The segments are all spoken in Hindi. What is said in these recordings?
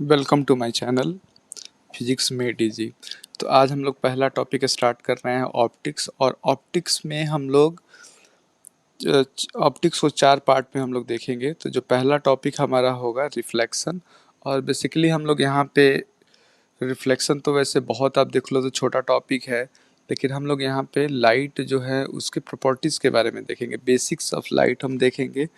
Welcome to my channel physics made easy. तो आज हम लोग पहला टॉपिक स्टार्ट कर रहे हैं ऑप्टिक्स। और ऑप्टिक्स में हम लोग ऑप्टिक्स को चार पार्ट में हम लोग देखेंगे। तो जो पहला टॉपिक हमारा होगा रिफ्लेक्शन। और बेसिकली हम लोग यहाँ पे रिफ्लेक्शन तो वैसे बहुत आप देख लो तो छोटा टॉपिक है, लेकिन हम लोग यहाँ पे लाइट जो है उसके प्रॉपर्टीज़ के बारे में देखेंगे, बेसिक्स ऑफ लाइट हम देखेंगे।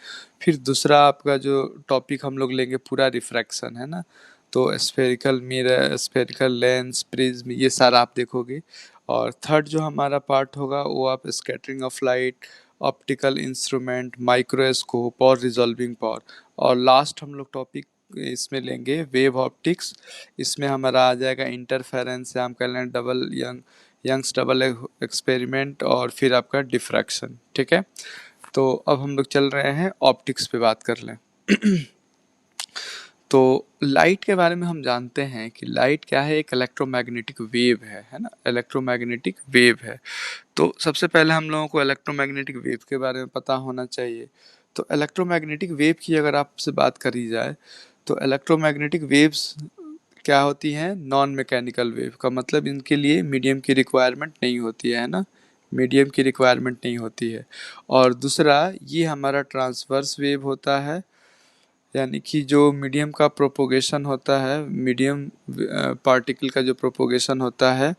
फिर दूसरा आपका जो टॉपिक हम लोग लेंगे पूरा रिफ्रैक्शन है ना, तो spherical mirror, spherical lens, prism, ये सारा आप देखोगे। और थर्ड जो हमारा पार्ट होगा वो आप scattering of light, optical instrument, microscope और रिजॉल्विंग पावर। और लास्ट हम लोग टॉपिक इसमें लेंगे वेव ऑप्टिक्स। इसमें हमारा आ जाएगा इंटरफेरेंस या हम कह लें डबल यंग्स डबल एक्सपेरिमेंट और फिर आपका डिफ्रैक्शन। ठीक है, तो अब हम लोग चल रहे हैं ऑप्टिक्स पे बात कर लें। तो लाइट के बारे में हम जानते हैं कि लाइट क्या है, एक इलेक्ट्रोमैग्नेटिक वेव है ना, इलेक्ट्रोमैग्नेटिक वेव है। तो सबसे पहले हम लोगों को इलेक्ट्रोमैग्नेटिक वेव के बारे में पता होना चाहिए। तो इलेक्ट्रोमैग्नेटिक वेव की अगर आपसे बात करी जाए तो इलेक्ट्रोमैग्नेटिक वेव्स क्या होती हैं, नॉन मैकेनिकल वेव का मतलब इनके लिए मीडियम की रिक्वायरमेंट नहीं होती है ना, मीडियम की रिक्वायरमेंट नहीं होती है। और दूसरा ये हमारा ट्रांसवर्स वेव होता है, यानी कि जो मीडियम का प्रोपोगेशन होता है, मीडियम पार्टिकल का जो प्रोपोगेशन होता है,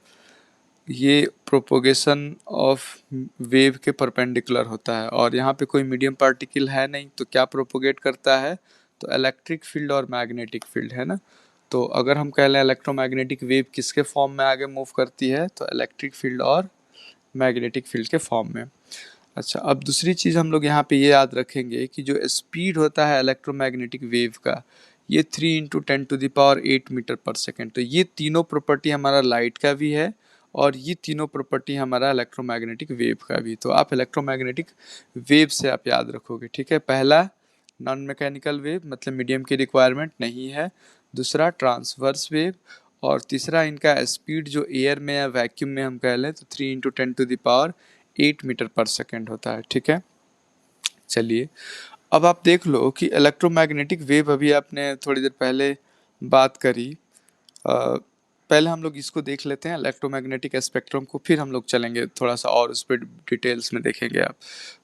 ये प्रोपोगेशन ऑफ वेव के परपेंडिकुलर होता है। और यहाँ पे कोई मीडियम पार्टिकल है नहीं, तो क्या प्रोपोगेट करता है, तो इलेक्ट्रिक फील्ड और मैग्नेटिक फील्ड है ना। तो अगर हम कह लें इलेक्ट्रोमैग्नेटिक वेव किसके फॉर्म में आगे मूव करती है, तो इलेक्ट्रिक फील्ड और मैग्नेटिक फील्ड के फॉर्म में। अच्छा, अब दूसरी चीज़ हम लोग यहाँ पे ये याद रखेंगे कि जो स्पीड होता है इलेक्ट्रोमैग्नेटिक वेव का, ये 3 × 10⁸ मीटर पर सेकेंड। तो ये तीनों प्रॉपर्टी हमारा लाइट का भी है और ये तीनों प्रॉपर्टी हमारा इलेक्ट्रोमैग्नेटिक वेव का भी। तो आप इलेक्ट्रोमैग्नेटिक वेव से आप याद रखोगे। ठीक है, पहला नॉन मैकेनिकल वेव मतलब मीडियम की रिक्वायरमेंट नहीं है, दूसरा ट्रांसवर्स वेव, और तीसरा इनका स्पीड जो एयर में या वैक्यूम में हम कह लें तो 3 × 10⁸ मीटर पर सेकेंड होता है। ठीक है, चलिए अब आप देख लो कि इलेक्ट्रोमैग्नेटिक वेव, अभी आपने थोड़ी देर पहले बात करी। पहले हम लोग इसको देख लेते हैं इलेक्ट्रोमैग्नेटिक स्पेक्ट्रम को, फिर हम लोग चलेंगे थोड़ा सा और उस पर डिटेल्स में देखेंगे आप।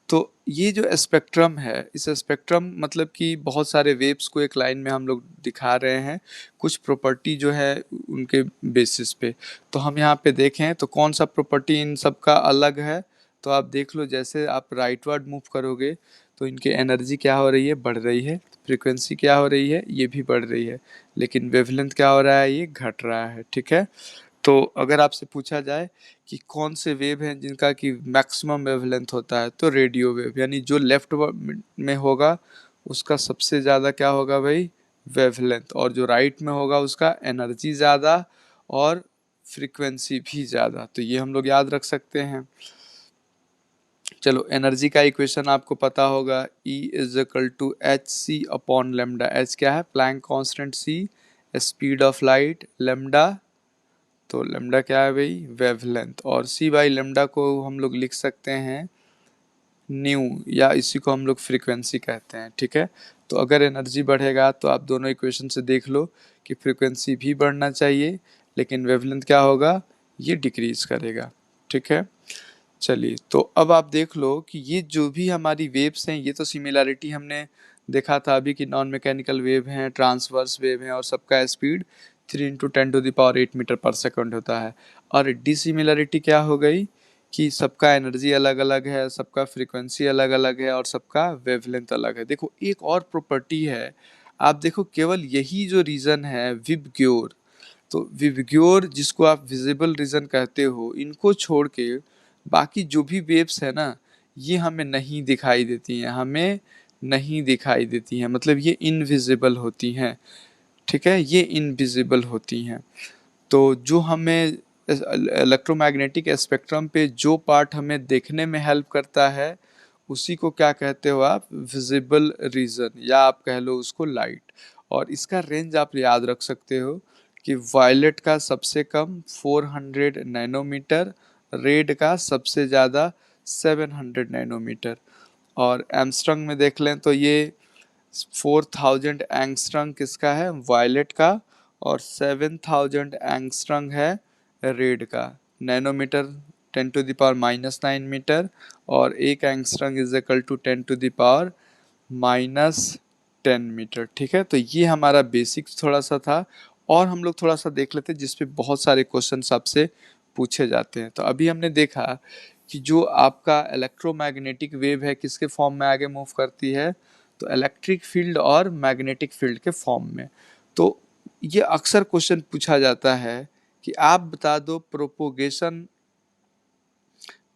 तो ये जो स्पेक्ट्रम है, इस स्पेक्ट्रम मतलब कि बहुत सारे वेव्स को एक लाइन में हम लोग दिखा रहे हैं, कुछ प्रॉपर्टी जो है उनके बेसिस पे। तो हम यहाँ पे देखें तो कौन सा प्रॉपर्टी इन सब का अलग है, तो आप देख लो जैसे आप राइटवर्ड मूव करोगे तो इनकी एनर्जी क्या हो रही है, बढ़ रही है, फ्रीक्वेंसी क्या हो रही है, ये भी बढ़ रही है, लेकिन वेवलेंथ क्या हो रहा है, ये घट रहा है। ठीक है, तो अगर आपसे पूछा जाए कि कौन से वेव हैं जिनका कि मैक्सिमम वेवलेंथ होता है, तो रेडियो वेव, यानी जो लेफ्ट में होगा उसका सबसे ज़्यादा क्या होगा भाई, वेवलेंथ, और जो राइट में होगा उसका एनर्जी ज़्यादा और फ्रीक्वेंसी भी ज़्यादा। तो ये हम लोग याद रख सकते हैं। चलो, एनर्जी का इक्वेशन आपको पता होगा, E = hc/λ। एच क्या है, Planck constant, C speed of light, lambda, तो लेमडा क्या है भाई, वेवलेंथ, और c/λ को हम लोग लिख सकते हैं न्यू, या इसी को हम लोग फ्रीक्वेंसी कहते हैं। ठीक है, तो अगर एनर्जी बढ़ेगा तो आप दोनों इक्वेशन से देख लो कि फ्रीक्वेंसी भी बढ़ना चाहिए, लेकिन वेवलेंथ क्या होगा, ये डिक्रीज करेगा। ठीक है, चलिए तो अब आप देख लो कि ये जो भी हमारी वेव्स हैं, ये तो सिमिलैरिटी हमने देखा था अभी कि नॉन मैकेनिकल वेव हैं, ट्रांसवर्स वेव हैं, और सबका स्पीड 3 × 10⁸ मीटर पर सेकंड होता है। और डिसिमिलैरिटी क्या हो गई कि सबका एनर्जी अलग अलग है, सबका फ्रीक्वेंसी अलग अलग है, और सबका वेवलेंथ अलग है। देखो एक और प्रॉपर्टी है, आप देखो केवल यही जो रीजन है विबग्योर, तो विबग्योर जिसको आप विजिबल रीजन कहते हो, इनको छोड़ के बाकी जो भी वेव्स है ना, ये हमें नहीं दिखाई देती हैं, हमें नहीं दिखाई देती हैं, मतलब ये इनविजिबल होती हैं। ठीक है, ये इनविजिबल होती हैं। तो जो हमें इलेक्ट्रोमैग्नेटिक स्पेक्ट्रम पे जो पार्ट हमें देखने में हेल्प करता है, उसी को क्या कहते हो आप, विजिबल रीजन, या आप कह लो उसको लाइट। और इसका रेंज आप याद रख सकते हो कि वायलेट का सबसे कम 400 नैनोमीटर, रेड का सबसे ज़्यादा 700 नैनोमीटर। और एमस्ट्रंग में देख लें तो ये 4000 एंगस्ट्रम किसका है, वायलेट का, और 7000 एंगस्ट्रम है रेड का। नैनोमीटर 10⁻⁻9 मीटर, और एक angstrom is equal to 10⁻⁻10 metre. ठीक है, तो ये हमारा बेसिक्स थोड़ा सा था, और हम लोग थोड़ा सा देख लेते हैं जिसपे बहुत सारे क्वेश्चन आपसे पूछे जाते हैं। तो अभी हमने देखा कि जो आपका इलेक्ट्रोमैग्नेटिक वेव है किसके फॉर्म में आगे मूव करती है, तो इलेक्ट्रिक फील्ड और मैग्नेटिक फील्ड के फॉर्म में। तो ये अक्सर क्वेश्चन पूछा जाता है कि आप बता दो प्रोपोगेशन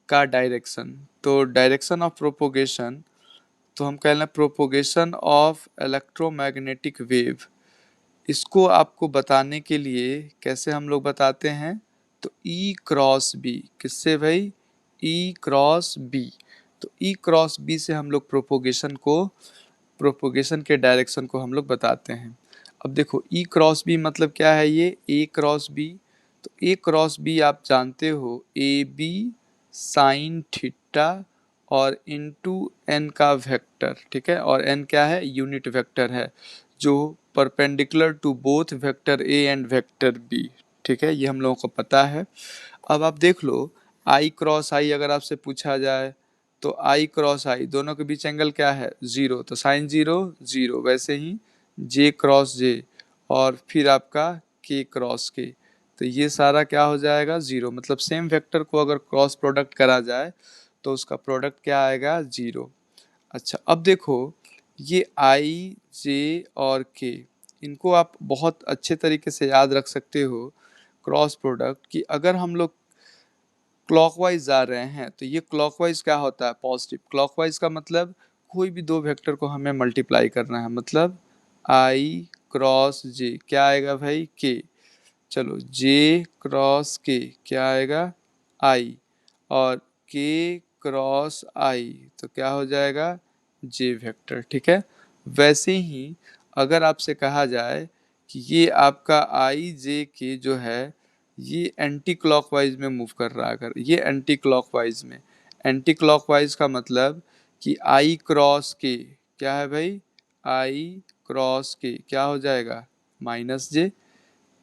का डायरेक्शन। तो डायरेक्शन ऑफ प्रोपोगेशन, तो हम कह रहे हैं प्रोपोगेशन ऑफ इलेक्ट्रोमैग्नेटिक वेव, इसको आपको बताने के लिए कैसे हम लोग बताते हैं, तो ई क्रॉस बी। किससे भाई, ई क्रॉस बी। तो ई क्रॉस बी से हम लोग प्रोपोगेशन के डायरेक्शन को हम लोग बताते हैं। अब देखो ई क्रॉस बी मतलब क्या है, ये ए क्रॉस बी। तो ए क्रॉस बी आप जानते हो, ए बी साइन थीटा और इनटू एन का वेक्टर। ठीक है, और एन क्या है, यूनिट वेक्टर है जो perpendicular to both vector A and vector B. ठीक है, ये हम लोगों को पता है। अब आप देख लो, आई क्रॉस आई अगर आपसे पूछा जाए, तो आई क्रॉस आई दोनों के बीच एंगल क्या है, जीरो, तो साइन जीरो जीरो। वैसे ही जे क्रॉस जे, और फिर आपका के क्रॉस के, तो ये सारा क्या हो जाएगा, जीरो। मतलब सेम वेक्टर को अगर क्रॉस प्रोडक्ट करा जाए तो उसका प्रोडक्ट क्या आएगा, जीरो। अच्छा, अब देखो ये आई जे और के, इनको आप बहुत अच्छे तरीके से याद रख सकते हो क्रॉस प्रोडक्ट, कि अगर हम लोग क्लॉकवाइज जा रहे हैं तो ये क्लॉकवाइज क्या होता है, पॉजिटिव। क्लॉकवाइज का मतलब कोई भी दो वेक्टर को हमें मल्टीप्लाई करना है, मतलब आई क्रॉस जे क्या आएगा भाई, के। चलो जे क्रॉस के क्या आएगा, आई, और के क्रॉस आई तो क्या हो जाएगा, जे वेक्टर। ठीक है, वैसे ही अगर आपसे कहा जाए कि ये आपका आई जे के जो है ये एंटी क्लॉकवाइज में मूव कर रहा है, अगर ये एंटी क्लॉकवाइज में, एंटी क्लॉकवाइज का मतलब कि आई क्रॉस के क्या है भाई, आई क्रॉस के क्या हो जाएगा, माइनस जे,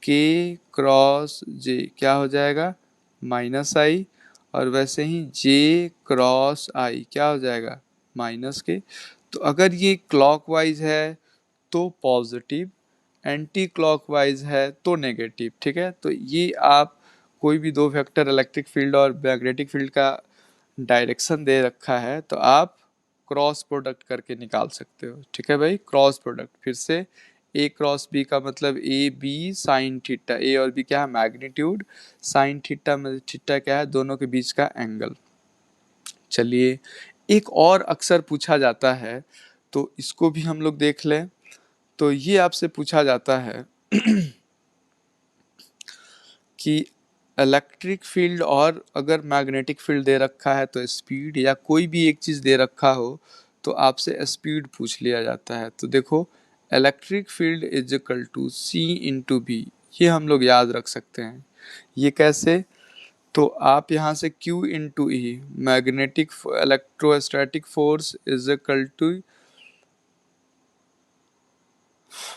के क्रॉस जे क्या हो जाएगा, माइनस आई, और वैसे ही जे क्रॉस आई क्या हो जाएगा, माइनस के। तो अगर ये क्लॉकवाइज है तो पॉजिटिव, एंटी क्लॉकवाइज है तो नेगेटिव। ठीक है, तो ये आप कोई भी दो वेक्टर इलेक्ट्रिक फील्ड और मैग्नेटिक फील्ड का डायरेक्शन दे रखा है तो आप क्रॉस प्रोडक्ट करके निकाल सकते हो। ठीक है भाई, क्रॉस प्रोडक्ट फिर से, ए क्रॉस बी का मतलब ए बी साइन थीटा, ए और बी क्या है, मैग्नीट्यूड, साइन थीटा में थीटा क्या है, दोनों के बीच का एंगल। चलिए, एक और अक्सर पूछा जाता है तो इसको भी हम लोग देख लें। तो ये आपसे पूछा जाता है कि इलेक्ट्रिक फील्ड और अगर मैग्नेटिक फील्ड दे रखा है तो स्पीड, या कोई भी एक चीज़ दे रखा हो तो आपसे स्पीड पूछ लिया जाता है। तो देखो, electric field is equal to C into B, ये हम लोग याद रख सकते हैं। ये कैसे, तो आप यहाँ से Q into E, magnetic electrostatic force is equal to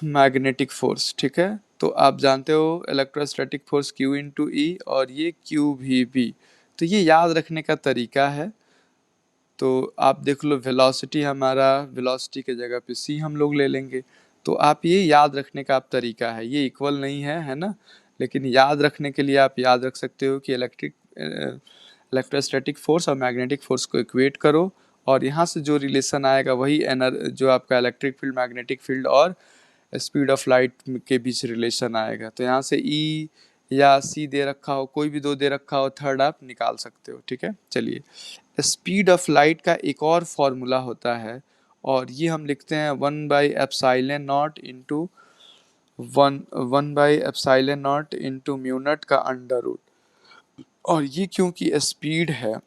magnetic force. ठीक है, तो आप जानते हो electrostatic force Q into E, और ये Q भी बी। तो ये याद रखने का तरीका है। तो आप देख लो, वेलोसिटी हमारा, वेलोसिटी के जगह पे c हम लोग ले लेंगे। तो आप ये याद रखने का आप तरीका है, ये इक्वल नहीं है ना, लेकिन याद रखने के लिए आप याद रख सकते हो कि इलेक्ट्रोस्टैटिक फोर्स और मैग्नेटिक फोर्स को इक्वेट करो, और यहाँ से जो रिलेशन आएगा वही जो आपका इलेक्ट्रिक फील्ड, मैग्नेटिक फील्ड और स्पीड ऑफ लाइट के बीच रिलेशन आएगा। तो यहाँ से ई या सी दे रखा हो, कोई भी दो दे रखा हो, थर्ड आप निकाल सकते हो। ठीक है, चलिए, स्पीड ऑफ लाइट का एक और फॉर्मूला होता है, और ये हम लिखते हैं 1/एप्सिलॉन not into one by epsilon not into mu not का अंडर रूट। और ये क्योंकि स्पीड है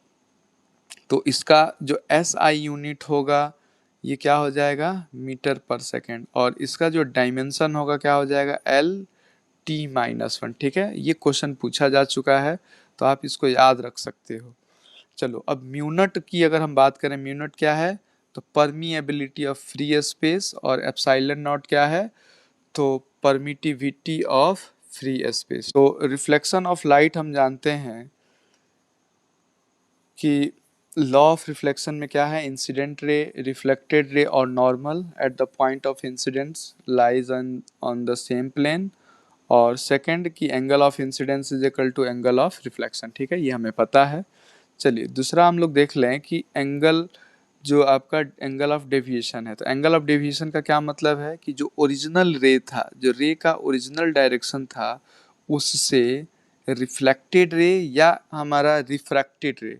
तो इसका जो एस आई यूनिट होगा ये क्या हो जाएगा, मीटर पर सेकेंड, और इसका जो डायमेंशन होगा क्या हो जाएगा, L t-1। ठीक है, ये क्वेश्चन पूछा जा चुका है तो आप इसको याद रख सकते हो। चलो, अब म्यूनट की अगर हम बात करें, म्यूनट क्या है, तो परमिएबिलिटी ऑफ फ्री स्पेस, और एप्सिलॉन नॉट क्या है, तो परमिटिविटी ऑफ फ्री स्पेस। तो रिफ्लेक्शन ऑफ लाइट हम जानते हैं कि लॉ ऑफ रिफ्लेक्शन में क्या है, इंसिडेंट रे, रिफ्लेक्टेड रे और normal at the point of incidence lies on the same plane, और सेकंड की angle of incidence is equal to angle of reflection. ठीक है, ये हमें पता है। चलिए दूसरा हम लोग देख लें कि एंगल, जो आपका एंगल ऑफ डेविएशन है, तो एंगल ऑफ डेविएशन का क्या मतलब है कि जो ओरिजिनल रे था, जो रे का ओरिजिनल डायरेक्शन था, उससे रिफ्लेक्टेड रे या हमारा रिफ्रैक्टेड रे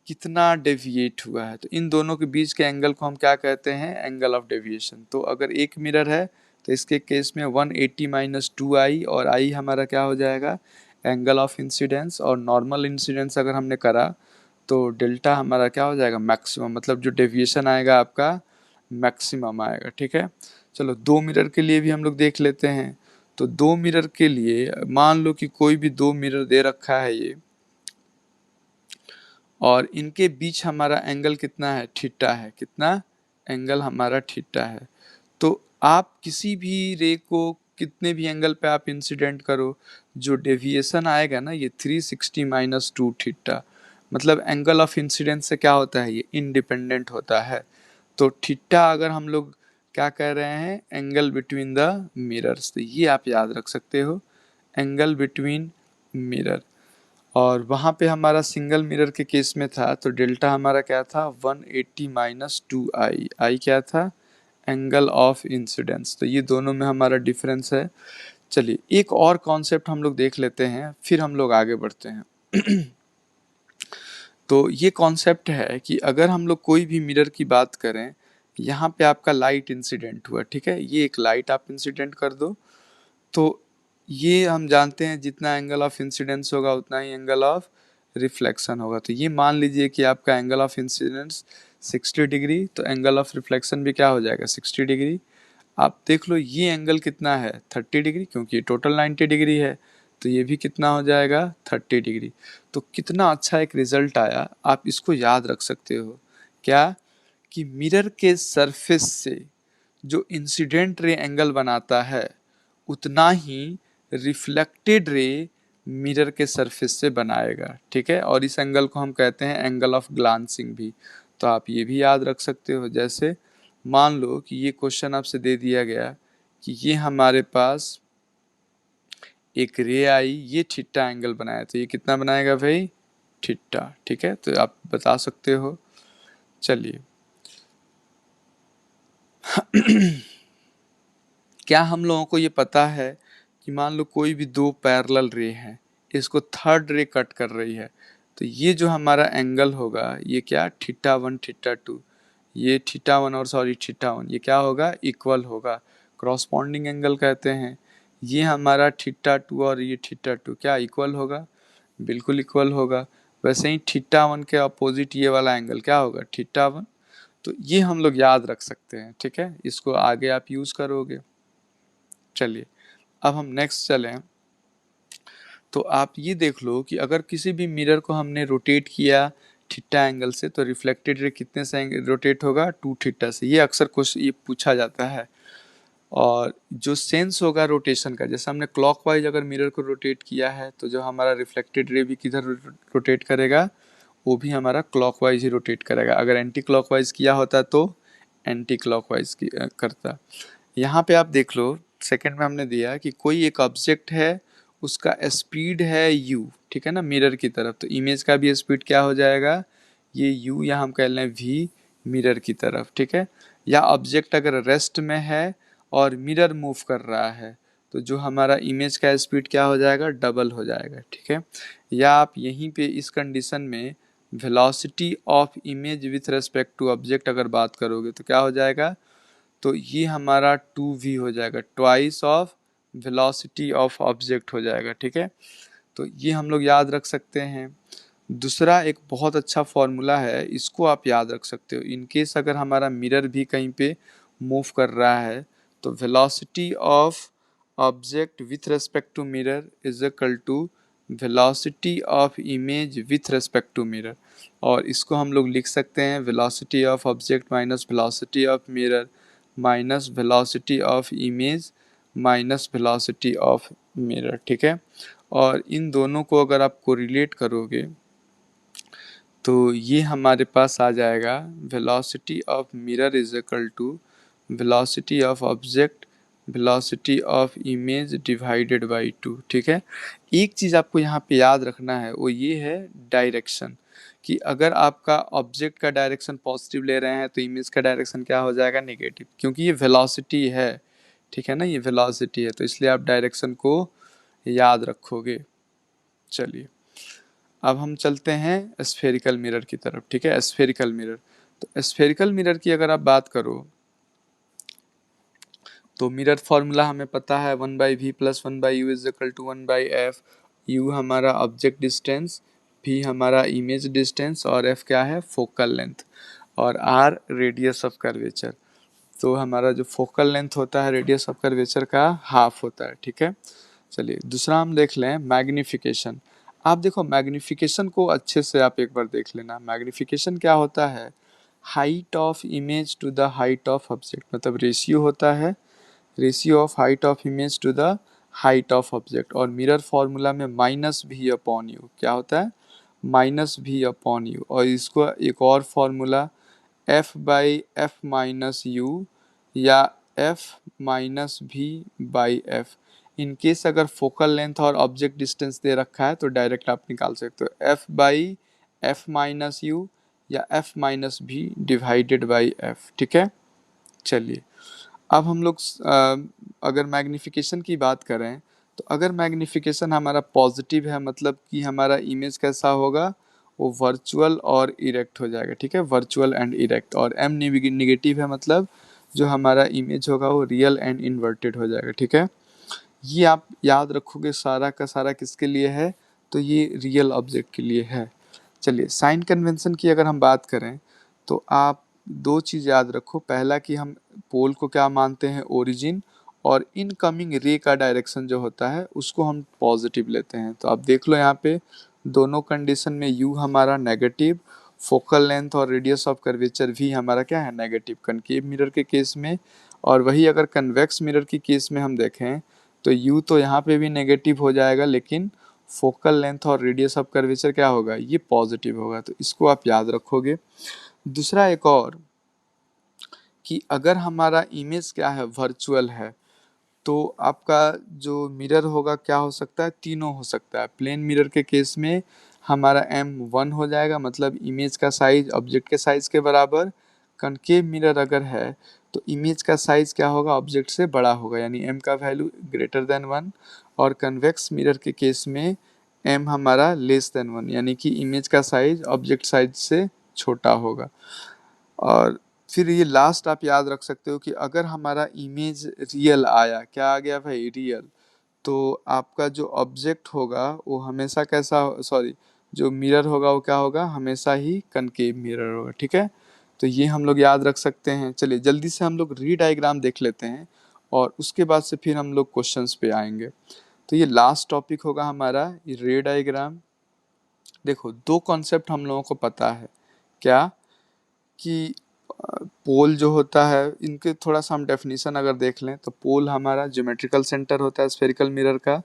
कितना डेविएट हुआ है, तो इन दोनों के बीच के एंगल को हम क्या कहते हैं, एंगल ऑफ डेविएशन। तो अगर एक मिरर है तो इसके केस में 180 माइनस 2i, और आई हमारा क्या हो जाएगा, एंगल ऑफ इंसिडेंस, और नॉर्मल इंसिडेंस अगर हमने करा तो डेल्टा हमारा क्या हो जाएगा, मैक्सिमम, मतलब जो डेविएशन आएगा आपका मैक्सिमम आएगा। ठीक है, चलो दो मिरर के लिए भी हम लोग देख लेते हैं। तो दो मिरर के लिए मान लो कि कोई भी दो मिरर दे रखा है ये, और इनके बीच हमारा एंगल कितना है, थीटा है, कितना एंगल हमारा थीटा है। तो आप किसी भी रे को कितने भी एंगल पे आप इंसिडेंट करो, जो डेविएशन आएगा ना, ये 360 माइनस 2 थीटा, मतलब एंगल ऑफ इंसिडेंस से क्या होता है, ये इंडिपेंडेंट होता है। तो थीटा अगर हम लोग क्या कह रहे हैं, एंगल बिटवीन द मिरर्स, तो ये आप याद रख सकते हो, एंगल बिटवीन मिरर। और वहाँ पे हमारा सिंगल मिरर के केस में था, तो डेल्टा हमारा क्या था, 180 माइनस 2i, आई क्या था, एंगल ऑफ इंसिडेंस। तो ये दोनों में हमारा डिफरेंस है। चलिए एक और कॉन्सेप्ट हम लोग देख लेते हैं, फिर हम लोग आगे बढ़ते हैं। तो ये कॉन्सेप्ट है कि अगर हम लोग कोई भी मिरर की बात करें, यहाँ पे आपका लाइट इंसिडेंट हुआ, ठीक है, ये एक लाइट आप इंसिडेंट कर दो, तो ये हम जानते हैं जितना एंगल ऑफ इंसिडेंस होगा उतना ही एंगल ऑफ रिफ्लेक्शन होगा। तो ये मान लीजिए कि आपका एंगल ऑफ इंसिडेंस 60 डिग्री, तो एंगल ऑफ रिफ्लेक्शन भी क्या हो जाएगा, 60 डिग्री। आप देख लो ये एंगल कितना है, 30 डिग्री, क्योंकि टोटल 90 डिग्री है, तो ये भी कितना हो जाएगा, 30 डिग्री। तो कितना अच्छा एक रिजल्ट आया, आप इसको याद रख सकते हो क्या, कि मिरर के सरफेस से जो इंसिडेंट रे एंगल बनाता है, उतना ही रिफ्लेक्टेड रे मिरर के सरफेस से बनाएगा। ठीक है, और इस एंगल को हम कहते हैं एंगल ऑफ ग्लांसिंग भी। तो आप ये भी याद रख सकते हो, जैसे मान लो कि ये क्वेश्चन आपसे दे दिया गया कि ये हमारे पास एक रे आई, ये थीटा एंगल बनाया, तो ये कितना बनाएगा भाई, थीटा। ठीक है, तो आप बता सकते हो। चलिए क्या हम लोगों को ये पता है कि मान लो कोई भी दो पैरेलल रे हैं, इसको थर्ड रे कट कर रही है, तो ये जो हमारा एंगल होगा, ये क्या, थीटा वन थीटा टू, ये थीटा वन और सॉरी थीटा वन, ये क्या होगा, इक्वल होगा, क्रॉसपॉन्डिंग एंगल कहते हैं। ये हमारा थीटा टू और ये थीटा टू क्या इक्वल होगा, बिल्कुल इक्वल होगा। वैसे ही थीटा वन के अपोजिट ये वाला एंगल क्या होगा, थीटा वन। तो ये हम लोग याद रख सकते हैं। ठीक है, इसको आगे आप यूज करोगे। चलिए अब हम नेक्स्ट चलें, तो आप ये देख लो कि अगर किसी भी मिरर को हमने रोटेट किया थीटा एंगल से, तो रिफ्लेक्टेड रे कितने से रोटेट होगा, 2 थीटा से। ये अक्सर क्वेश्चन ये पूछा जाता है। और जो सेंस होगा रोटेशन का, जैसे हमने क्लॉकवाइज अगर मिरर को रोटेट किया है, तो जो हमारा रिफ्लेक्टेड रे भी किधर रोटेट करेगा, वो भी हमारा क्लॉकवाइज ही रोटेट करेगा। अगर एंटी क्लॉकवाइज किया होता तो एंटी क्लॉकवाइज करता। यहाँ पे आप देख लो, सेकंड में हमने दिया कि कोई एक ऑब्जेक्ट है, उसका स्पीड है u, ठीक है ना, मिरर की तरफ, तो इमेज का भी स्पीड क्या हो जाएगा, ये u, या हम कह लें v, मिरर की तरफ। ठीक है, या ऑब्जेक्ट अगर रेस्ट में है और मिरर मूव कर रहा है, तो जो हमारा इमेज का स्पीड क्या हो जाएगा, डबल हो जाएगा। ठीक है, या आप यहीं पे इस कंडीशन में velocity of image with respect to object अगर बात करोगे, तो क्या हो जाएगा, तो ये हमारा 2v हो जाएगा, twice of velocity of object हो जाएगा। ठीक है, तो ये हम लोग याद रख सकते हैं। दूसरा एक बहुत अच्छा फॉर्मूला है, इसको आप याद रख सकते हो। इन केस अगर हमारा मिरर भी कहीं पे मूव कर रहा है, तो velocity of object with respect to mirror is equal to velocity of image with respect to mirror, और इसको हम लोग लिख सकते हैं velocity of object minus velocity of mirror minus velocity of image minus velocity of mirror, ठीक है। और इन दोनों को अगर आप कोरिलेट करोगे तो ये हमारे पास आ जाएगा velocity of mirror is equal to velocity of object velocity of image divided by 2, ठीक है। एक चीज़ आपको यहाँ पे याद रखना है, वो ये है डायरेक्शन, कि अगर आपका ऑब्जेक्ट का डायरेक्शन पॉजिटिव ले रहे हैं तो इमेज का डायरेक्शन क्या हो जाएगा, नेगेटिव, क्योंकि ये वेलोसिटी है, ठीक है ना, ये वेलोसिटी है, तो इसलिए आप डायरेक्शन को याद रखोगे। चलिए अब हम चलते हैं स्फेरिकल मिरर की तरफ, ठीक है। स्फेरिकल मिरर, तो स्फेरिकल मिरर की अगर आप बात करो तो मिरर फॉर्मूला हमें पता है 1/v plus 1/u is equal to 1/f। u हमारा ऑब्जेक्ट डिस्टेंस, v हमारा इमेज डिस्टेंस और f क्या है, फोकल लेंथ, और r रेडियस ऑफ कर्वेचर। तो हमारा जो फोकल लेंथ होता है रेडियस ऑफ कर्वेचर का हाफ होता है, ठीक है। चलिए दूसरा हम देख लें मैग्निफिकेशन। आप देखो मैग्निफिकेशन को अच्छे से आप एक बार देख लेना। मैग्निफिकेशन क्या होता है, height of image to the height of object, मतलब रेशियो होता है, ratio of height of image to the height of object. और मिरर फॉर्मूला में माइनस भी अपॉन यू क्या होता है, माइनस भी अपॉन यू। और इसको एक और formula F by F minus you या एफ माइनस भी बाई एफ। इन केस अगर फोकल लेंथ और ऑब्जेक्ट डिस्टेंस दे रखा है तो डायरेक्ट आप निकाल सकते हो F by F minus you या एफ माइनस भी डिवाइडेड बाई एफ, ठीक है। चलिए अब हम लोग अगर मैग्निफिकेशन की बात करें तो अगर मैग्निफिकेशन हमारा पॉजिटिव है मतलब कि हमारा इमेज कैसा होगा, वो वर्चुअल और इरेक्ट हो जाएगा, ठीक है, वर्चुअल एंड इरेक्ट। और एम निगेटिव है मतलब जो हमारा इमेज होगा वो रियल एंड इन्वर्टेड हो जाएगा, ठीक है। ये आप याद रखोगे सारा का सारा किसके लिए है, तो ये रियल ऑब्जेक्ट के लिए है। चलिए साइन कन्वेंशन की अगर हम बात करें तो आप दो चीज़ याद रखो, पहला कि हम पोल को क्या मानते हैं, ओरिजिन, और इनकमिंग रे का डायरेक्शन जो होता है उसको हम पॉजिटिव लेते हैं। तो आप देख लो यहाँ पे दोनों कंडीशन में u हमारा नेगेटिव, फोकल लेंथ और रेडियस ऑफ कर्वेचर भी हमारा क्या है, नेगेटिव, कनकेव मिरर के केस में। और वही अगर कन्वेक्स मिरर की केस में हम देखें तो u तो यहाँ पे भी नेगेटिव हो जाएगा, लेकिन फोकल लेंथ और रेडियस ऑफ कर्वेचर क्या होगा, ये पॉजिटिव होगा। तो इसको आप याद रखोगे। दूसरा एक और कि अगर हमारा इमेज क्या है, वर्चुअल है, तो आपका जो मिरर होगा क्या हो सकता है, तीनों हो सकता है। प्लेन मिरर के केस में हमारा m1 हो जाएगा, मतलब इमेज का साइज ऑब्जेक्ट के साइज के बराबर। कनकेव मिरर अगर है तो इमेज का साइज क्या होगा, ऑब्जेक्ट से बड़ा होगा, यानी m का वैल्यू ग्रेटर देन 1। और कन्वेक्स मिरर के केस में m हमारा लेस देन 1, यानी कि इमेज का साइज ऑब्जेक्ट साइज से छोटा होगा। और फिर ये लास्ट आप याद रख सकते हो कि अगर हमारा इमेज रियल आया, क्या आ गया भाई, रियल, तो आपका जो ऑब्जेक्ट होगा वो हमेशा कैसा, सॉरी, जो मिरर होगा वो क्या होगा, हमेशा ही कनकेव मिरर होगा, ठीक है। तो ये हम लोग याद रख सकते हैं। चलिए जल्दी से हम लोग री डायग्राम देख लेते हैं और उसके बाद से फिर हम लोग क्वेश्चंस पे आएंगे। तो ये लास्ट टॉपिक होगा हमारा, ये रे डायग्राम। देखो दो कॉन्सेप्ट हम लोगों को पता है, क्या कि पोल जो होता है, इनके थोड़ा सा हम डेफिनेशन अगर देख लें तो पोल हमारा ज्योमेट्रिकल सेंटर होता है स्फेरिकल मिरर का,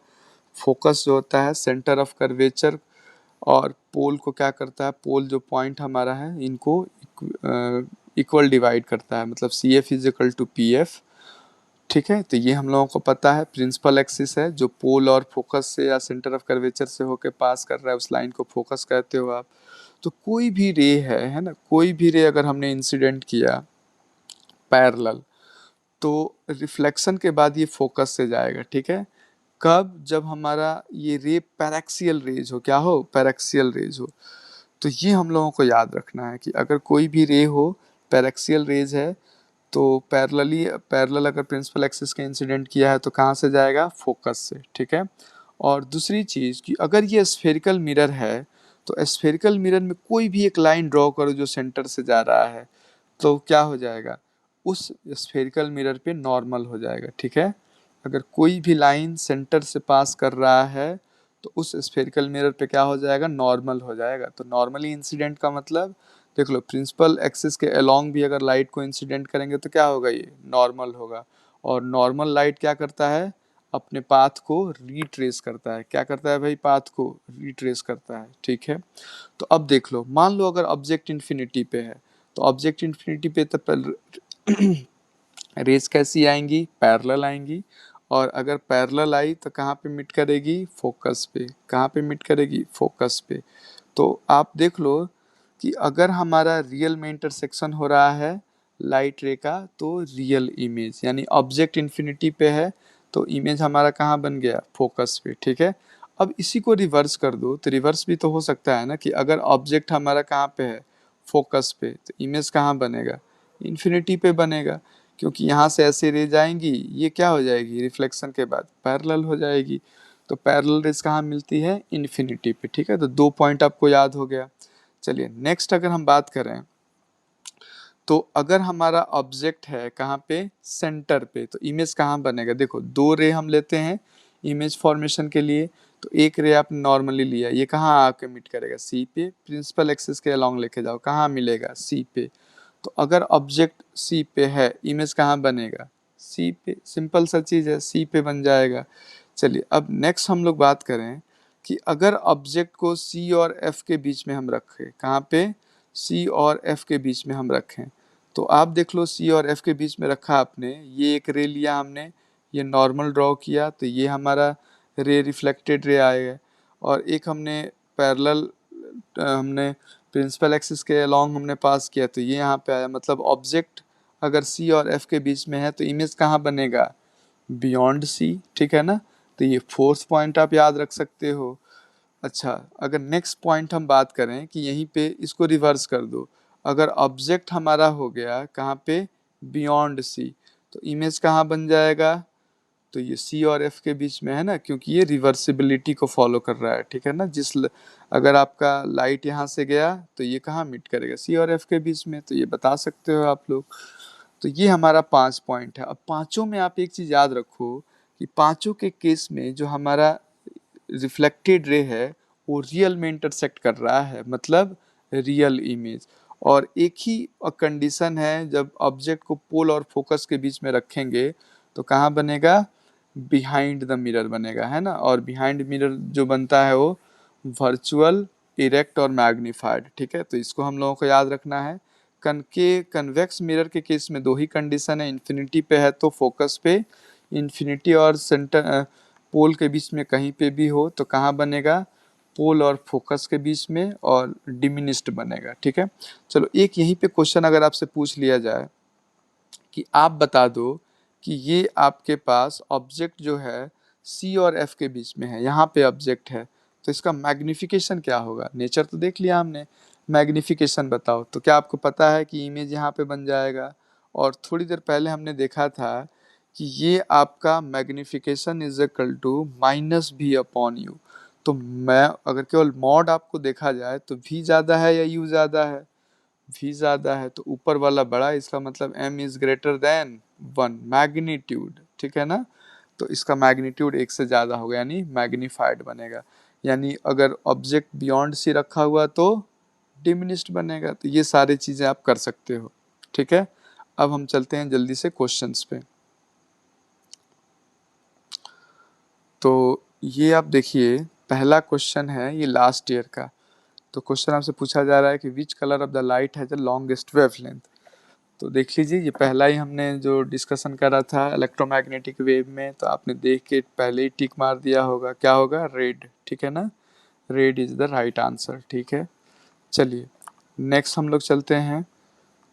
फोकस जो होता है सेंटर ऑफ कर्वेचर, और पोल को क्या करता है, पोल जो पॉइंट हमारा है इनको इक्वल डिवाइड करता है, मतलब C F is equal to P F, ठीक है। तो ये हम लोगों को पता है। प्रिंसिपल एक्सिस है जो पोल और फोकस से या सेंटर ऑफ कर्वेचर से होके पास कर रहा है, उस लाइन को फोकस कहते हो आप। तो कोई भी रे है ना, कोई भी रे अगर हमने इंसिडेंट किया पैरेलल, तो रिफ्लेक्शन के बाद ये फोकस से जाएगा, ठीक है। कब, जब हमारा ये रे पैरेक्सियल रेज हो, क्या हो, पैरेक्सियल रेज हो। तो ये हम लोगों को याद रखना है कि अगर कोई भी रे हो पैरेक्सियल रेज है तो पैरेलल अगर प्रिंसिपल एक्सिस के इंसिडेंट किया है तो कहाँ से जाएगा, फोकस से, ठीक है। और दूसरी चीज़ कि अगर ये स्फेरिकल मिरर है तो स्फेरिकल मिरर में कोई भी एक लाइन ड्रॉ करो जो सेंटर से जा रहा है, तो क्या हो जाएगा, उस स्फेरिकल मिरर पे नॉर्मल हो जाएगा, ठीक है। अगर कोई भी लाइन सेंटर से पास कर रहा है तो उस स्फेरिकल मिरर पे क्या हो जाएगा, नॉर्मल हो जाएगा। तो नॉर्मली इंसिडेंट का मतलब देख लो, प्रिंसिपल एक्सिस के अलोंग भी अगर लाइट को इंसिडेंट करेंगे तो क्या होगा, ये नॉर्मल होगा। और नॉर्मल लाइट क्या करता है, अपने पाथ को रिट्रेस करता है। क्या करता है भाई, पाथ को रिट्रेस करता है, ठीक है। तो अब देख लो, मान लो अगर ऑब्जेक्ट इन्फिनिटी पे है, तो ऑब्जेक्ट इन्फिनिटी पे तो रेज कैसी आएंगी, पैरेलल आएंगी। और अगर पैरेलल आई तो कहाँ पे मिट करेगी, फोकस पे। कहाँ पे मिट करेगी, फोकस पे। तो आप देख लो कि अगर हमारा रियल में इंटरसेक्शन हो रहा है लाइट रे का, तो रियल इमेज यानी ऑब्जेक्ट इन्फिनिटी पे है, तो इमेज हमारा कहाँ बन गया, फोकस पे, ठीक है। अब इसी को रिवर्स कर दो, तो रिवर्स भी तो हो सकता है ना, कि अगर ऑब्जेक्ट हमारा कहाँ पे है, फोकस पे, तो इमेज कहाँ बनेगा, इन्फिनिटी पे बनेगा। क्योंकि यहाँ से ऐसे रे जाएंगी, ये क्या हो जाएगी, रिफ्लेक्शन के बाद पैरेलल हो जाएगी। तो पैरेलल रेज कहाँ मिलती है, इन्फिनिटी पे, ठीक है। तो 2 पॉइंट आपको याद हो गया। चलिए नेक्स्ट अगर हम बात करें, तो अगर हमारा ऑब्जेक्ट है कहाँ पे, सेंटर पे, तो इमेज कहाँ बनेगा। देखो 2 रे हम लेते हैं इमेज फॉर्मेशन के लिए। तो एक रे आपने नॉर्मली लिया, ये कहाँ आके मीट करेगा, सी पे। प्रिंसिपल एक्सिस के अलोंग लेके जाओ, कहाँ मिलेगा, सी पे। तो अगर ऑब्जेक्ट सी पे है, इमेज कहाँ बनेगा, सी पे। सिंपल सा चीज है, सी पे बन जाएगा। चलिए अब नेक्स्ट हम लोग बात करें कि अगर ऑब्जेक्ट को सी और एफ के बीच में हम रखें, कहाँ पे, सी और एफ के बीच में हम रखें, तो आप देख लो सी और एफ के बीच में रखा आपने, ये एक रे लिया हमने, ये नॉर्मल ड्रॉ किया, तो ये हमारा रे रिफ्लेक्टेड रे आएगा। और एक हमने पैरेलल, हमने प्रिंसिपल एक्सिस के अलोंग हमने पास किया, तो ये यहाँ पे आया। मतलब ऑब्जेक्ट अगर सी और एफ के बीच में है, तो इमेज कहाँ बनेगा, बियॉन्ड सी, ठीक है ना। तो ये फोर्थ पॉइंट आप याद रख सकते हो। अच्छा, अगर नेक्स्ट पॉइंट हम बात करें कि यहीं पे इसको रिवर्स कर दो, अगर ऑब्जेक्ट हमारा हो गया कहाँ पे, बियॉन्ड सी, तो इमेज कहाँ बन जाएगा, तो ये सी और एफ के बीच में है ना, क्योंकि ये रिवर्सिबिलिटी को फॉलो कर रहा है, ठीक है ना। अगर आपका लाइट यहाँ से गया, तो ये कहाँ मीट करेगा, सी और एफ के बीच में। तो ये बता सकते हो आप लोग। तो ये हमारा 5 पॉइंट है। अब पांचों में आप एक चीज याद रखो कि पांचों के केस में जो हमारा रिफ्लेक्टेड रे है, वो रियल में इंटरसेक्ट कर रहा है, मतलब रियल इमेज। और एक ही कंडीशन है, जब ऑब्जेक्ट को पोल और फोकस के बीच में रखेंगे, तो कहाँ बनेगा, बिहाइंड द मिरर बनेगा, है ना। और बिहाइंड मिरर जो बनता है वो वर्चुअल, इरेक्ट और मैग्नीफाइड, ठीक है। तो इसको हम लोगों को याद रखना है। कन्वेक्स मिरर के केस में 2 ही कंडीशन है, इन्फिनिटी पे है तो फोकस पे, इन्फिनिटी और सेंटर पोल के बीच में कहीं पे भी हो तो कहाँ बनेगा, पोल और फोकस के बीच में, और डिमिनिस्ड बनेगा, ठीक है। चलो एक यहीं पे क्वेश्चन अगर आपसे पूछ लिया जाए कि आप बता दो कि ये आपके पास ऑब्जेक्ट जो है सी और एफ के बीच में है, यहाँ पे ऑब्जेक्ट है, तो इसका मैग्निफिकेशन क्या होगा। नेचर तो देख लिया हमने, मैग्निफिकेशन बताओ। तो क्या आपको पता है कि इमेज यहाँ पे बन जाएगा। और थोड़ी देर पहले हमने देखा था कि ये आपका magnification is equal to minus v upon u. तो मैं अगर केवल मॉड आपको देखा जाए तो भी ज़्यादा है या यू ज़्यादा है, भी ज़्यादा है, तो ऊपर वाला बड़ा, इसका मतलब m is greater than 1, magnitude, ठीक है ना। तो इसका मैग्नीट्यूड 1 से ज़्यादा होगा, यानी मैग्नीफाइड बनेगा। यानी अगर ऑब्जेक्ट बियॉन्ड सी रखा हुआ तो डिमिनिश्ड बनेगा। तो ये सारी चीज़ें आप कर सकते हो, ठीक है। अब हम चलते हैं जल्दी से क्वेश्चंस पे। तो ये आप देखिए, पहला क्वेश्चन है ये लास्ट ईयर का। तो क्वेश्चन आपसे पूछा जा रहा है कि which colour of the light has the longest wavelength. तो देख लीजिए, ये पहला ही हमने जो डिस्कशन करा था इलेक्ट्रोमैग्नेटिक वेव में, तो आपने देख के पहले ही टिक मार दिया होगा, क्या होगा, रेड, ठीक है ना। Red is the right answer, ठीक है। चलिए नेक्स्ट हम लोग चलते हैं।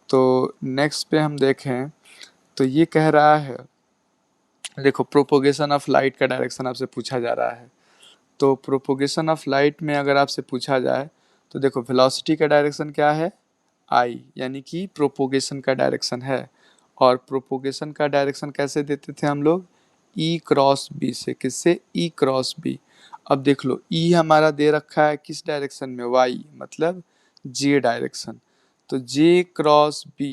तो नेक्स्ट पे हम देखें तो ये कह रहा है, देखो प्रोपोगेशन ऑफ लाइट का डायरेक्शन आपसे पूछा जा रहा है। तो प्रोपोगेशन ऑफ लाइट में अगर आपसे पूछा जाए, तो देखो वेलोसिटी का डायरेक्शन क्या है, आई, यानी कि प्रोपोगेशन का डायरेक्शन है। और प्रोपोगेशन का डायरेक्शन कैसे देते थे हम लोग, ई क्रॉस बी से। किससे, ई क्रॉस बी। अब देख लो ई हमारा दे रखा है किस डायरेक्शन में, वाई, मतलब जे डायरेक्शन। तो j cross B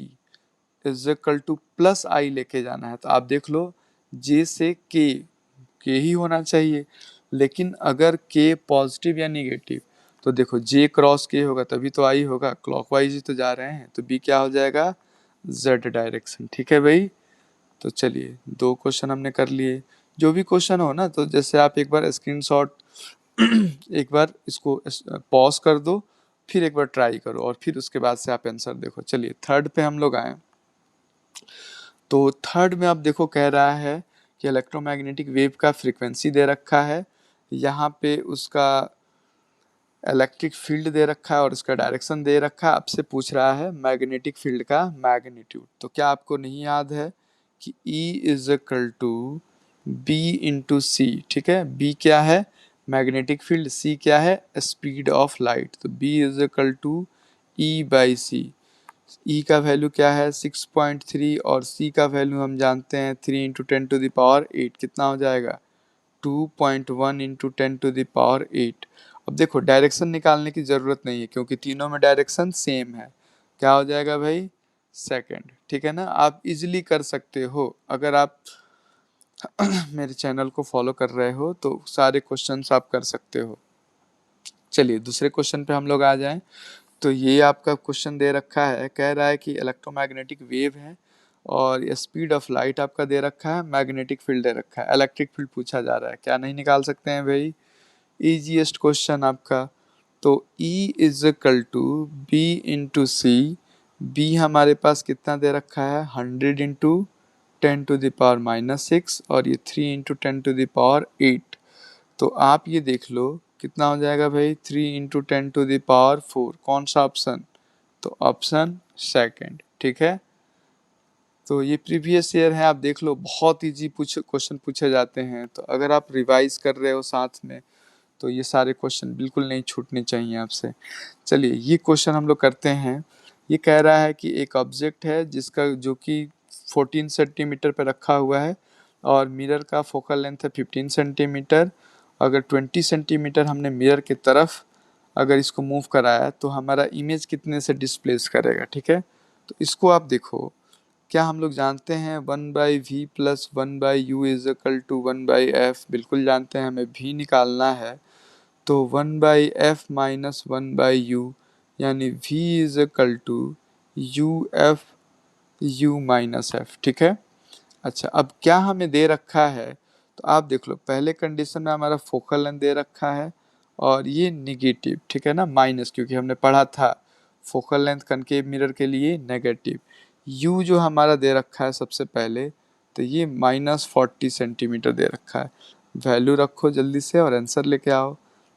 is equal to plus i लेके जाना है। तो आप देख लो जे से के ही होना चाहिए। लेकिन अगर के पॉजिटिव या निगेटिव, तो देखो जे क्रॉस के होगा तभी तो आई होगा, क्लॉकवाइज ही तो जा रहे हैं, तो बी क्या हो जाएगा, जेड डायरेक्शन। ठीक है भाई, तो चलिए 2 क्वेश्चन हमने कर लिए। जो भी क्वेश्चन हो ना, तो जैसे आप एक बार स्क्रीनशॉट एक बार इसको पॉज कर दो, फिर एक बार ट्राई करो और फिर उसके बाद से आप आंसर देखो। चलिए थर्ड पे हम लोग आए। तो थर्ड में आप देखो कह रहा है कि इलेक्ट्रोमैग्नेटिक वेव का फ्रीक्वेंसी दे रखा है, यहाँ पे उसका इलेक्ट्रिक फील्ड दे रखा है और उसका डायरेक्शन दे रखा है। आपसे पूछ रहा है मैग्नेटिक फील्ड का मैग्नीट्यूड। तो क्या आपको नहीं याद है कि E is equal to B into c. ठीक है, बी क्या है, मैग्नेटिक फील्ड, सी क्या है, स्पीड ऑफ लाइट। तो B is equal to E by C. E का वैल्यू क्या है 6.3 और सी का वैल्यू हम जानते हैं 3 इंटू 10⁸ कितना हो जाएगा 2.1 इंटू 10⁸ अब देखो डायरेक्शन निकालने की ज़रूरत नहीं है क्योंकि तीनों में डायरेक्शन सेम है। क्या हो जाएगा भाई, सेकंड। ठीक है ना, आप इजीली कर सकते हो अगर आप मेरे चैनल को फॉलो कर रहे हो तो सारे क्वेश्चंस आप कर सकते हो। चलिए दूसरे क्वेश्चन पे हम लोग आ जाएं। तो ये आपका क्वेश्चन दे रखा है, कह रहा है कि इलेक्ट्रोमैग्नेटिक वेव है और स्पीड ऑफ लाइट आपका दे रखा है, मैग्नेटिक फील्ड दे रखा है, इलेक्ट्रिक फील्ड पूछा जा रहा है। क्या नहीं निकाल सकते हैं भाई, इजीएस्ट क्वेश्चन आपका। तो E is equal to B into C. B हमारे पास कितना दे रखा है 100 इंटू 10⁻⁻6 और ये 3 इंटू 10⁸ तो आप ये देख लो कितना हो जाएगा भाई 3 इंटू 10⁴ कौन सा ऑप्शन, तो ऑप्शन सेकंड। ठीक है, तो ये प्रीवियस ईयर है, आप देख लो बहुत इजी क्वेश्चन पूछे जाते हैं। तो अगर आप रिवाइज कर रहे हो साथ में तो ये सारे क्वेश्चन बिल्कुल नहीं छूटने चाहिए आपसे। चलिए ये क्वेश्चन हम लोग करते हैं। ये कह रहा है कि एक ऑब्जेक्ट है जिसका जो कि 14 सेंटीमीटर पे रखा हुआ है और मिरर का फोकल लेंथ है 15 सेंटीमीटर। अगर 20 सेंटीमीटर हमने मिरर की तरफ अगर इसको मूव कराया तो हमारा इमेज कितने से डिस्प्लेस करेगा। ठीक है, तो इसको आप देखो, क्या हम लोग जानते हैं 1/v plus 1/u is equal to 1/f, बिल्कुल जानते हैं, हमें v निकालना है। तो 1/f माइनस 1/u यानी v is equal to u f u minus f. ठीक है, अच्छा अब क्या हमें दे रखा है, तो आप देख लो पहले कंडीशन में हमारा फोकल लेंथ दे रखा है और ये निगेटिव। ठीक है ना, माइनस, क्योंकि हमने पढ़ा था फोकल लेंथ कनकेव मिरर के लिए नेगेटिव। यू जो हमारा दे रखा है सबसे पहले, तो ये -40 सेंटीमीटर दे रखा है। वैल्यू रखो जल्दी से और आंसर लेके आओ।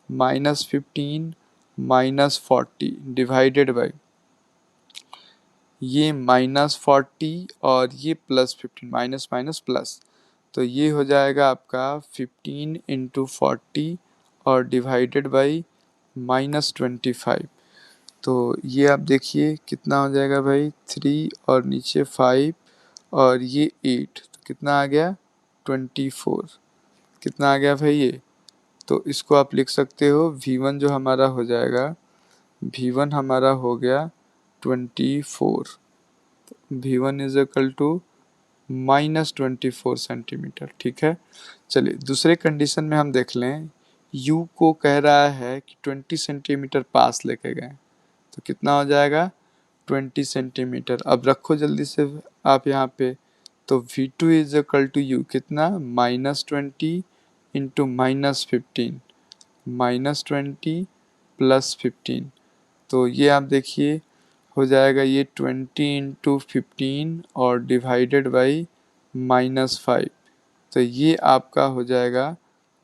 -15 -40 डिवाइडेड बाई ये -40 और ये +15, माइनस माइनस प्लस, तो ये हो जाएगा आपका 15 इंटू 40 और डिवाइडेड बाई -25। तो ये आप देखिए कितना हो जाएगा भाई 3 और नीचे 5 और ये 8, तो कितना आ गया 24। कितना आ गया भाई ये, तो इसको आप लिख सकते हो V1 जो हमारा हो जाएगा, V1 हमारा हो गया 24। V1 is equal to -24 centimetre. ठीक है, चलिए दूसरे कंडीशन में हम देख लें। U को कह रहा है कि 20 सेंटीमीटर पास लेके गए, तो कितना हो जाएगा 20 सेंटीमीटर। अब रखो जल्दी से आप यहाँ पे, तो V2 is equal to you कितना -20 इंटू -15 -20 +15, तो ये आप देखिए हो जाएगा ये 20 इंटू 15 और डिवाइडेड बाई -5, तो ये आपका हो जाएगा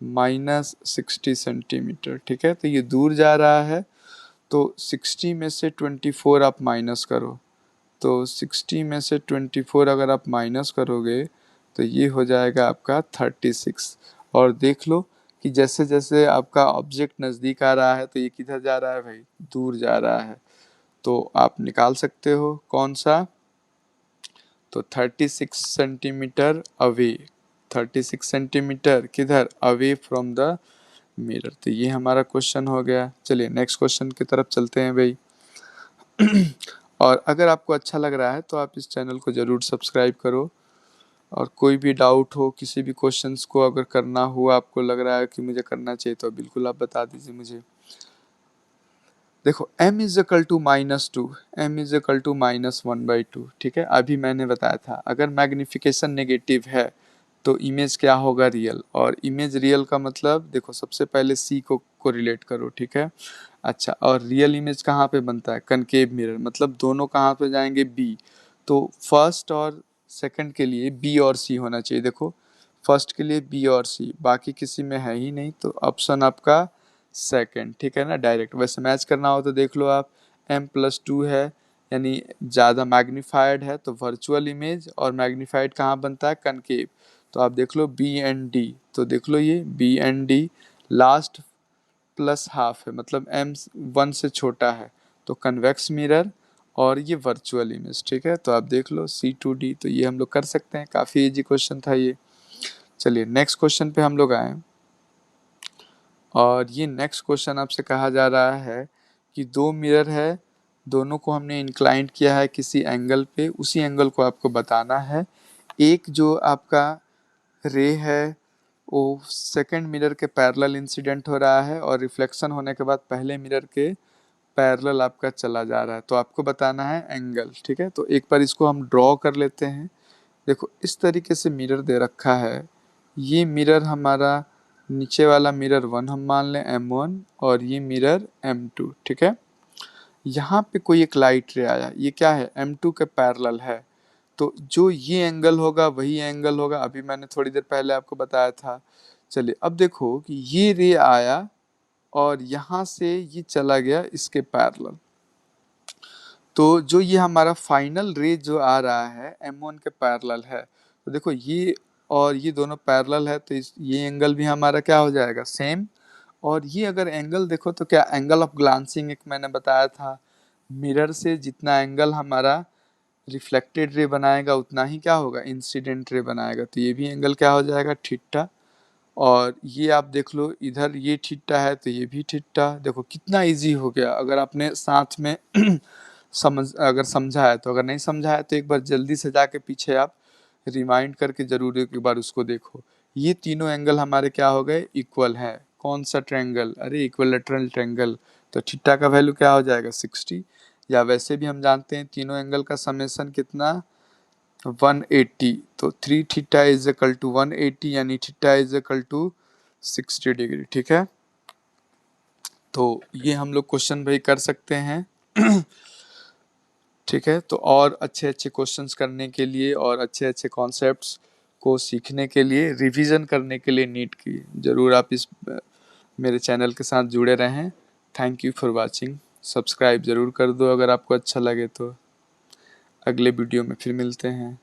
-60 सेंटीमीटर। ठीक है, तो ये दूर जा रहा है, तो 60 में से 24 आप माइनस करो, तो 60 में से 24 अगर आप माइनस करोगे तो ये हो जाएगा आपका 36। और देख लो कि जैसे जैसे आपका ऑब्जेक्ट नज़दीक आ रहा है तो ये किधर जा रहा है भाई, दूर जा रहा है। तो आप निकाल सकते हो कौन सा, तो 36 सेंटीमीटर अवे, 36 सेंटीमीटर किधर, अवे फ्रॉम द मिरर। तो ये हमारा क्वेश्चन हो गया। चलिए नेक्स्ट क्वेश्चन की तरफ चलते हैं भाई। और अगर आपको अच्छा लग रहा है तो आप इस चैनल को ज़रूर सब्सक्राइब करो और कोई भी डाउट हो, किसी भी क्वेश्चंस को अगर करना हो, आपको लग रहा है कि मुझे करना चाहिए, तो बिल्कुल आप बता दीजिए मुझे। देखो m is equal to -2, m is equal to -1/2, ठीक है। अभी मैंने बताया था अगर मैग्निफिकेशन नेगेटिव है तो इमेज क्या होगा, रियल। और इमेज रियल का मतलब देखो, सबसे पहले c को रिलेट करो, ठीक है। अच्छा, और रियल इमेज कहाँ पे बनता है, कनकेव मिरर, मतलब दोनों कहाँ पे जाएंगे, b। तो फर्स्ट और सेकंड के लिए b और c होना चाहिए। देखो फर्स्ट के लिए b और c, बाकी किसी में है ही नहीं, तो ऑप्शन आपका सेकंड, ठीक है ना, डायरेक्ट। वैसे मैच करना हो तो देख लो आप, m+2 है यानी ज़्यादा मैग्नीफाइड है तो वर्चुअल इमेज, और मैग्नीफाइड कहाँ बनता है, कनकेव। तो आप देख लो बी एंड डी, तो देख लो ये B and D last plus half है, मतलब m 1 से छोटा है, तो कन्वेक्स मिरर और ये वर्चुअल इमेज, ठीक है। तो आप देख लो C2D, तो ये हम लोग कर सकते हैं, काफ़ी इजी क्वेश्चन था ये। चलिए नेक्स्ट क्वेश्चन पे हम लोग आए, और ये नेक्स्ट क्वेश्चन आपसे कहा जा रहा है कि दो मिरर है, दोनों को हमने इंक्लाइंड किया है किसी एंगल पे, उसी एंगल को आपको बताना है। एक जो आपका रे है वो सेकंड मिरर के पैरेलल इंसिडेंट हो रहा है, और रिफ्लेक्शन होने के बाद पहले मिरर के पैरेलल आपका चला जा रहा है, तो आपको बताना है एंगल, ठीक है। तो एक बार इसको हम ड्रॉ कर लेते हैं। देखो इस तरीके से मिरर दे रखा है, ये मिरर हमारा नीचे वाला मिरर 1 हम मान लें M1, और ये मिरर M2, ठीक है। यहाँ पे कोई एक लाइट रे आया, ये क्या है, M2 के पैरेलल है, तो जो ये एंगल होगा वही एंगल होगा, अभी मैंने थोड़ी देर पहले आपको बताया था। चलिए अब देखो कि ये रे आया और यहाँ से ये चला गया इसके पैरेलल, तो जो ये हमारा फाइनल रे जो आ रहा है M1 के पैरेलल है, तो देखो ये और ये दोनों पैरेलल है, तो ये एंगल भी हमारा क्या हो जाएगा, सेम। और ये अगर एंगल देखो तो क्या एंगल ऑफ ग्लांसिंग, एक मैंने बताया था, मिरर से जितना एंगल हमारा रिफ्लेक्टेड रे बनाएगा उतना ही क्या होगा, इंसिडेंट रे बनाएगा, तो ये भी एंगल क्या हो जाएगा, थीटा। और ये आप देख लो इधर ये थीटा है तो ये भी थीटा, देखो कितना इजी हो गया अगर आपने साथ में अगर समझा है तो, अगर नहीं समझा है तो एक बार जल्दी से जाके पीछे आप रिमाइंड करके जरूर एक बार उसको देखो। ये तीनों एंगल हमारे क्या हो गए, इक्वल है। कौन सा ट्रायंगल, अरे इक्विलैटरल ट्रायंगल, तो थीटा का वैल्यू क्या हो जाएगा, 60। या वैसे भी हम जानते हैं तीनों एंगल का समेशन कितना, 180, तो 3 थीटा इज इक्वल टू 180, यानी theta is equal to 60 degree, ठीक है। तो ये हम लोग क्वेश्चन भाई कर सकते हैं ठीक है। तो और अच्छे अच्छे क्वेश्चंस करने के लिए और अच्छे अच्छे कॉन्सेप्ट्स को सीखने के लिए, रिवीजन करने के लिए नीट की, ज़रूर आप इस मेरे चैनल के साथ जुड़े रहें। Thank you for watching, subscribe ज़रूर कर दो अगर आपको अच्छा लगे तो। अगले वीडियो में फिर मिलते हैं।